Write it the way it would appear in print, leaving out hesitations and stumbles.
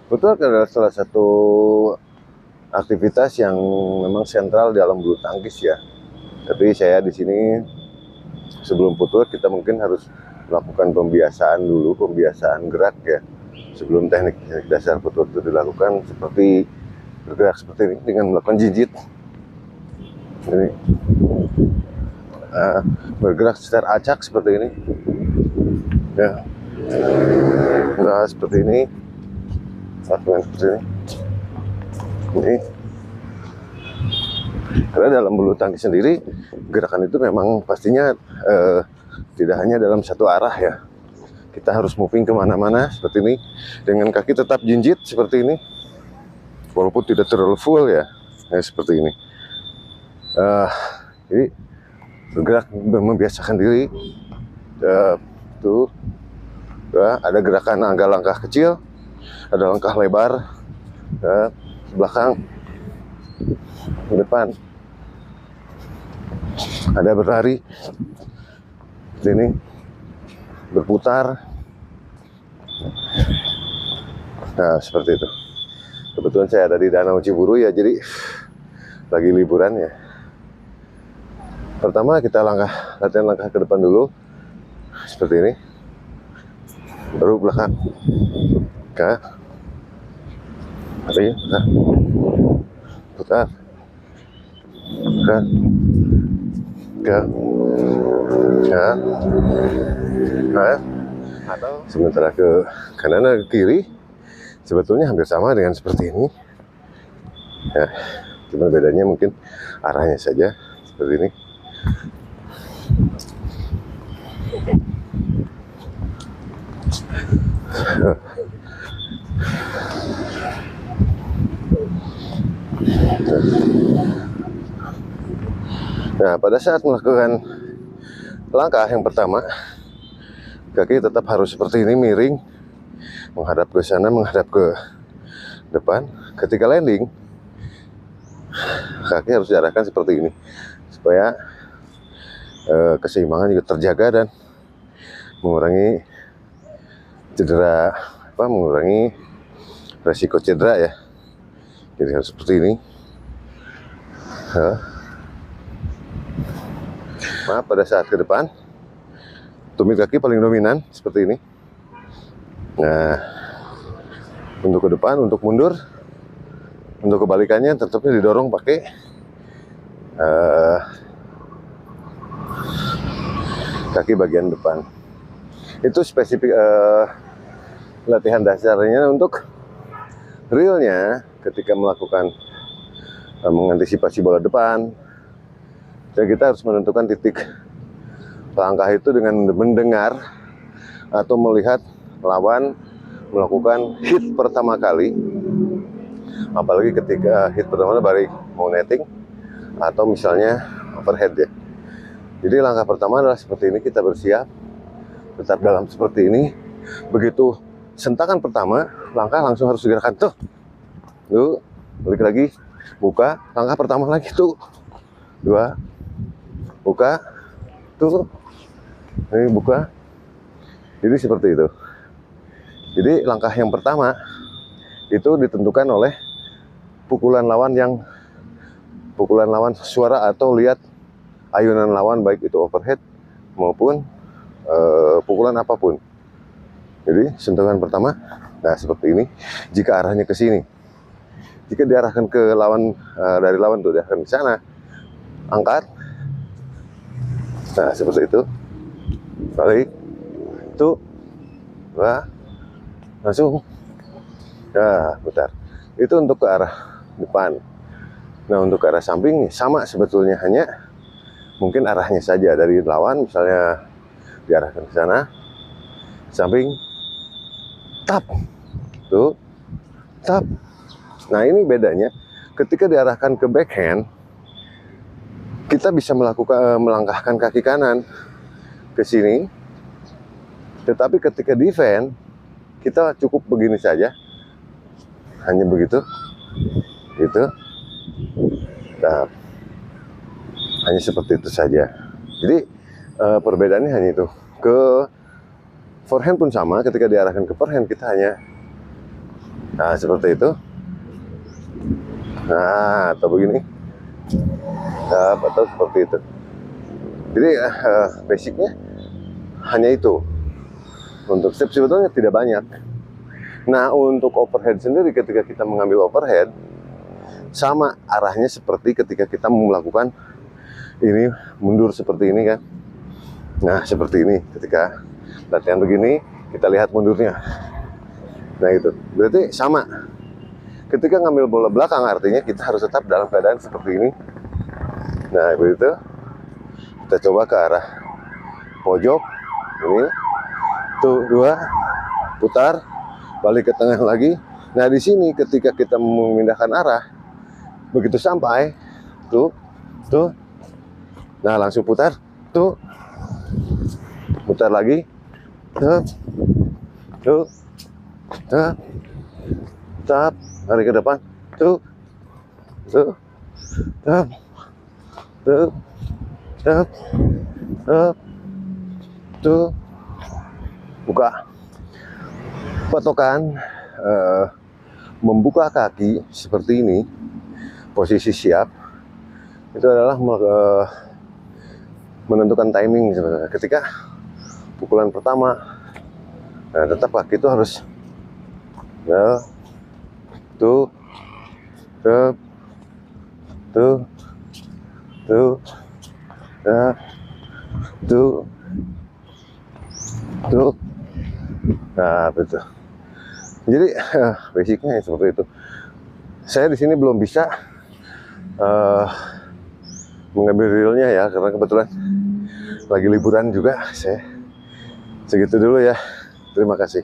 Footwork adalah salah satu aktivitas yang memang sentral dalam bulu tangkis ya. Tapi saya di sini sebelum footwork kita mungkin harus melakukan pembiasaan dulu, pembiasaan gerak ya. Sebelum teknik-teknik dasar footwork itu dilakukan, seperti bergerak seperti ini dengan melakukan jinjit. Ini bergerak secara acak seperti ini. Ya, nah, seperti ini. Seperti ini. Ini. Karena dalam bulu tangkis sendiri gerakan itu memang pastinya tidak hanya dalam satu arah ya. Kita harus moving kemana-mana seperti ini dengan kaki tetap jinjit seperti ini, walaupun tidak terlalu full ya, seperti ini. Jadi bergerak membiasakan diri. Tuh, ada gerakan agak langkah kecil, ada langkah lebar, belakang, ke depan. Ada berlari, ini berputar. Nah, seperti itu. Kebetulan saya ada di Danau Ciburu ya, jadi lagi liburan ya. Pertama kita latihan langkah ke depan dulu, seperti ini. Baru belakang, ke, putar, atau sementara ke kanan dan ke kiri sebetulnya hampir sama dengan seperti ini ya, cuma bedanya mungkin arahnya saja seperti ini. Nah, pada saat melakukan langkah yang pertama, kaki tetap harus seperti ini, miring, menghadap ke sana, menghadap ke depan. Ketika landing, kaki harus diarahkan seperti ini, supaya keseimbangan juga terjaga dan mengurangi cedera, mengurangi resiko cedera ya. Jadi harus seperti ini. Pada saat ke depan, tumit kaki paling dominan seperti ini. Nah, untuk ke depan, untuk mundur, untuk kebalikannya tetapnya didorong pakai kaki bagian depan. Itu spesifik latihan dasarnya. Untuk realnya ketika melakukan mengantisipasi bola depan, dan kita harus menentukan titik langkah itu dengan mendengar atau melihat lawan melakukan hit pertama kali, apalagi ketika hit pertama baru mau netting atau misalnya overhead ya. Jadi langkah pertama adalah seperti ini, kita bersiap tetap dalam seperti ini. Begitu sentakan pertama, langkah langsung harus digerakkan tuh, balik lagi, buka, langkah pertama lagi tuh, dua, buka, tuh, ini buka. Jadi seperti itu. Jadi langkah yang pertama itu ditentukan oleh pukulan lawan suara atau lihat ayunan lawan, baik itu overhead maupun pukulan apapun. Jadi sentuhan pertama, nah seperti ini. Jika arahnya ke sini, jika diarahkan ke lawan, dari lawan tuh diarahkan ke sana, angkat. Nah seperti itu, balik, tuh, langsung, nah putar. Itu untuk ke arah depan. Nah untuk ke arah samping sama sebetulnya, hanya mungkin arahnya saja. Dari lawan misalnya diarahkan ke sana, samping, tap, tuh, tap. Nah ini bedanya, ketika diarahkan ke backhand, kita bisa melangkahkan kaki kanan ke sini, tetapi ketika defense kita cukup begini saja, hanya begitu, gitu. Nah, hanya seperti itu saja. Jadi perbedaannya hanya itu. Ke forehand pun sama, ketika diarahkan ke forehand kita hanya Nah, seperti itu. Nah, atau begini. Atau seperti itu. Jadi basicnya hanya itu. Untuk step sebetulnya tidak banyak. Nah, untuk overhead sendiri, ketika kita mengambil overhead, sama arahnya seperti ketika kita melakukan ini, mundur seperti ini kan. Nah, seperti ini. Ketika latihan begini, kita lihat mundurnya. Nah, itu berarti sama. Ketika ngambil bola belakang, artinya kita harus tetap dalam keadaan seperti ini. Nah, begitu. Kita coba ke arah pojok. Ini. Tuh, 2. Putar. Balik ke tengah lagi. Nah, di sini ketika kita memindahkan arah, begitu sampai, tuh. Nah, langsung putar. Tuh. Putar lagi. Tuh. Tap, lari ke depan. Tuh. Buka. Patokan membuka kaki seperti ini, posisi siap, itu adalah menentukan timing sebenarnya. Ketika pukulan pertama, nah, tetap kaki itu harus tuh. Nah, betul. Jadi basicnya seperti itu. Saya di sini belum bisa mengambil realnya ya, karena kebetulan lagi liburan juga. Saya segitu dulu ya. Terima kasih.